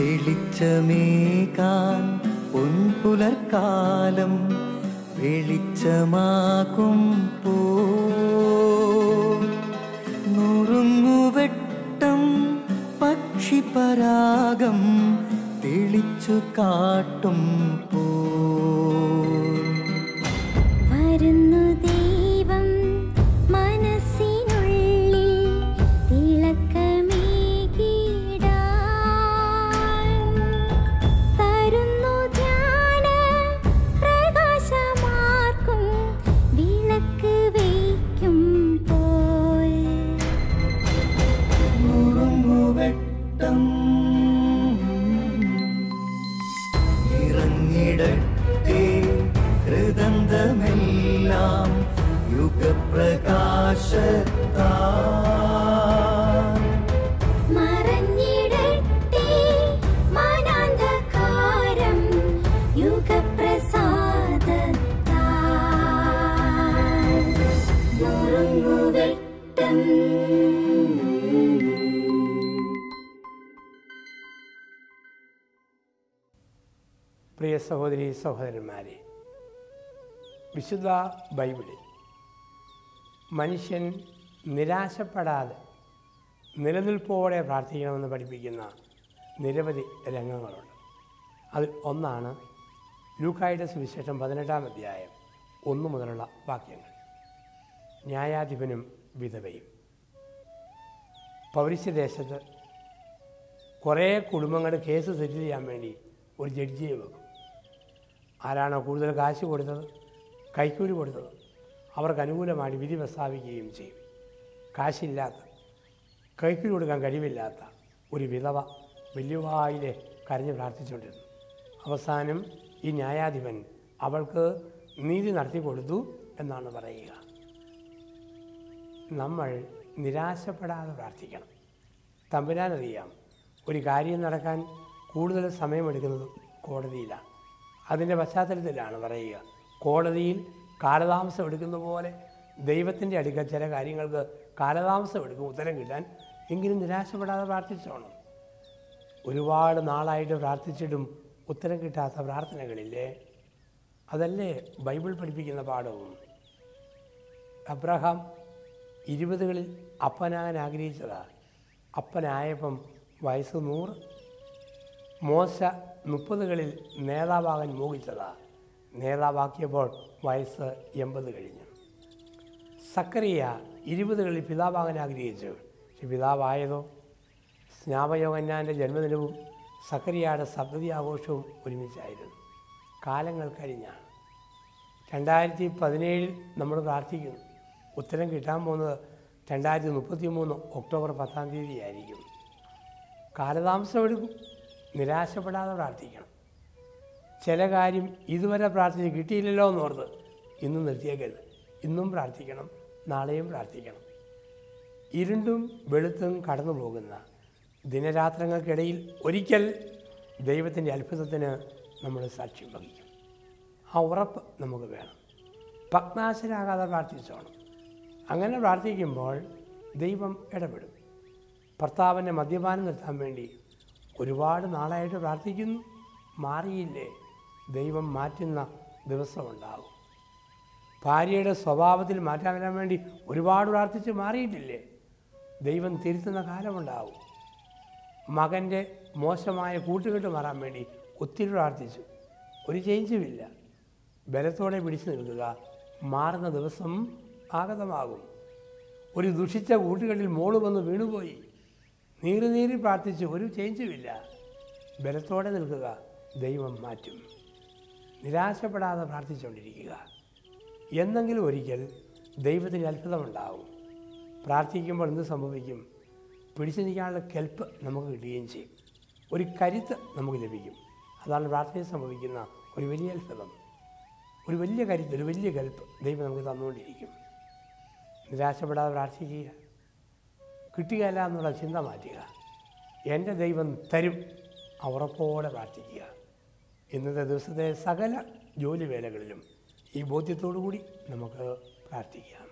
തെളിച്ചമേകാൻ പൊൻപുലർക്കാലം വെളിച്ചമാകുമ്പോ നുറുങ്ങുവെട്ടം പക്ഷിപരാഗം തെളിച്ചു കാട്ടുമ്പോ വരുന്നു ദൈവം മനസ്സിനുള്ളിൽ തിളക്കമേകിടാൻ തരുന്നു ധ്യാന പ്രകാശമാർക്കും വിളക്ക് വയ്ക്കുമ്പോൾ നുറുങ്ങുവെട്ടം ഇറങ്ങിടട്ടെ ഹൃദന്തമെല്ലാം യുഗപ്രകാശത്താൽ മറഞ്ഞിടട്ടെ മനാന്ധകാരം യുഗപ്രസാദത്താൽ നുറുങ്ങുവെട്ടം. പ്രിയ സഹോദരി സഹോദരന്മാരെ, വിശുദ്ധ ബൈബിളിൽ മനുഷ്യൻ നിരാശപ്പെടാതെ നിലനിൽപ്പോടെ പ്രാർത്ഥിക്കണമെന്ന് പഠിപ്പിക്കുന്ന നിരവധി രംഗങ്ങളുണ്ട്. അതിൽ ഒന്നാണ് ലൂക്കായുടെ സുവിശേഷം 18-ാം അധ്യായം 1 മുതലുള്ള വാക്യങ്ങൾ. ന്യായാധിപനും വിധവയും. പൗരസ്ത്യദേശത്ത് കുറേ കുടുംബങ്ങളുടെ കേസ് സെറ്റിൽ ചെയ്യാൻ വേണ്ടി ഒരു ജഡ്ജിയെ വെക്കും. ആരാണോ കൂടുതൽ കാശ് കൊടുത്തത്, കൈക്കൂലി കൊടുത്തത്, അവർക്ക് അനുകൂലമായി വിധി പ്രസ്താവിക്കുകയും ചെയ്യും. കാശില്ലാത്ത, കൈക്കൂലി കൊടുക്കാൻ കഴിവില്ലാത്ത ഒരു വിധവ വലിയവായിലെ കരഞ്ഞ് പ്രാർത്ഥിച്ചുകൊണ്ടിരുന്നു. അവസാനം ഈ ന്യായാധിപൻ അവൾക്ക് നീതി നടത്തി കൊടുത്തു എന്നാണ് പറയുക. നമ്മൾ നിരാശപ്പെടാതെ പ്രാർത്ഥിക്കണം. തമ്പുരാനറിയാം ഒരു കാര്യം നടക്കാൻ കൂടുതൽ സമയമെടുക്കുന്നത് കോടതിയിലാണ്. അതിൻ്റെ പശ്ചാത്തലത്തിലാണ് പറയുക, കോടതിയിൽ കാലതാമസം എടുക്കുന്ന പോലെ ദൈവത്തിൻ്റെ അടുക്കൽ ചില കാര്യങ്ങൾക്ക് കാലതാമസം എടുക്കും ഉത്തരം കിട്ടാൻ. എങ്കിലും നിരാശപ്പെടാതെ പ്രാർത്ഥിച്ചോണം. ഒരുപാട് നാളായിട്ട് പ്രാർത്ഥിച്ചിട്ടും ഉത്തരം കിട്ടാത്ത പ്രാർത്ഥനകളില്ലേ? അതല്ലേ ബൈബിൾ പഠിപ്പിക്കുന്ന പാഠവും. അബ്രഹാം 20കളിൽ അപ്പനാകാൻ ആഗ്രഹിച്ചതാണ്. അപ്പനായപ്പം വയസ്സ് 100. മോശ 30കളിൽ നേതാവാകാൻ മോഹിച്ചതാണ്. നേതാവാക്കിയപ്പോൾ വയസ്സ് 80 കഴിഞ്ഞു. സക്കറിയ 20കളിൽ പിതാവാകാൻ ആഗ്രഹിച്ചു. പക്ഷെ പിതാവായതോ? സ്നാപയോഹന്നാൻ്റെ ജന്മദിനവും സക്കറിയയുടെ സപ്തതി ആഘോഷവും ഒരുമിച്ചായിരുന്നു. കാലങ്ങൾ കഴിഞ്ഞാണ്. 2017 നമ്മൾ പ്രാർത്ഥിക്കുന്നു. ഉത്തരം കിട്ടാൻ പോകുന്നത് 2033 ഒക്ടോബർ 10-ാം തീയതി ആയിരിക്കും. കാലതാമസം എടുക്കും. നിരാശപ്പെടാതെ പ്രാർത്ഥിക്കണം. ചില കാര്യം ഇതുവരെ പ്രാർത്ഥിച്ച് കിട്ടിയില്ലല്ലോ എന്നോർത്ത് ഇന്നും നിർത്തിയേക്കരുത്. ഇന്നും പ്രാർത്ഥിക്കണം, നാളെയും പ്രാർത്ഥിക്കണം. ഇരുണ്ടും വെളുത്തും കടന്നു പോകുന്ന ദിനരാത്രങ്ങൾക്കിടയിൽ ഒരിക്കൽ ദൈവത്തിൻ്റെ അത്ഭുതത്തിന് നമ്മൾ സാക്ഷ്യം വഹിക്കും. ആ ഉറപ്പ് നമുക്ക് വേണം. ഭഗ്നാശരാകാതെ പ്രാർത്ഥിച്ചോണം. അങ്ങനെ പ്രാർത്ഥിക്കുമ്പോൾ ദൈവം ഇടപെടും. ഭർത്താവിൻ്റെ മദ്യപാനം നിർത്താൻ വേണ്ടി ഒരുപാട് നാളായിട്ട് പ്രാർത്ഥിക്കുന്നു, മാറിയില്ലേ? ദൈവം മാറ്റുന്ന ദിവസമുണ്ടാകും. ഭാര്യയുടെ സ്വഭാവത്തിൽ മാറ്റാൻ വരാൻ വേണ്ടി ഒരുപാട് പ്രാർത്ഥിച്ച് മാറിയിട്ടില്ലേ? ദൈവം തിരുത്തുന്ന കാലമുണ്ടാകും. മകൻ്റെ മോശമായ കൂട്ടുകെട്ട് മാറാൻ വേണ്ടി ഒത്തിരി പ്രാർത്ഥിച്ചു, ഒരു ചേഞ്ചുമില്ല. ബലത്തോടെ പിടിച്ചു നിൽക്കുക, മാറുന്ന ദിവസം ആഗതമാകും. ഒരു ദുഷിച്ച കൂട്ടുകെട്ടിൽ മോള് വന്ന് വീണുപോയി, നീറി പ്രാർത്ഥിച്ചു, ഒരു ചേഞ്ചുമില്ല. ബലത്തോടെ നിൽക്കുക, ദൈവം മാറ്റും. നിരാശപ്പെടാതെ പ്രാർത്ഥിച്ചുകൊണ്ടിരിക്കുക. എന്തെങ്കിലും ഒരിക്കൽ ദൈവത്തിന് അത്ഭുതമുണ്ടാകും. പ്രാർത്ഥിക്കുമ്പോൾ എന്ത് സംഭവിക്കും? പിടിച്ചു നിൽക്കാനുള്ള കെൽപ്പ് നമുക്ക് കിട്ടുകയും ചെയ്യും. ഒരു കരുത്ത് നമുക്ക് ലഭിക്കും. അതാണ് പ്രാർത്ഥനയിൽ സംഭവിക്കുന്ന ഒരു വലിയ അത്ഭുതം. ഒരു വലിയ കരുത്ത്, ഒരു വലിയ കെൽപ്പ് ദൈവം നമുക്ക് തന്നുകൊണ്ടിരിക്കും. നിരാശപ്പെടാതെ പ്രാർത്ഥിക്കുക. കിട്ടുകയില്ല എന്നുള്ള ചിന്ത മാറ്റുക. എൻ്റെ ദൈവം തരും, ഉറപ്പോടെ പ്രാർത്ഥിക്കുക. ഇന്നത്തെ ദിവസത്തെ സകല ജോലി വേലകളിലും ഈ ബോധ്യത്തോടു കൂടി നമുക്ക് പ്രാർത്ഥിക്കാം.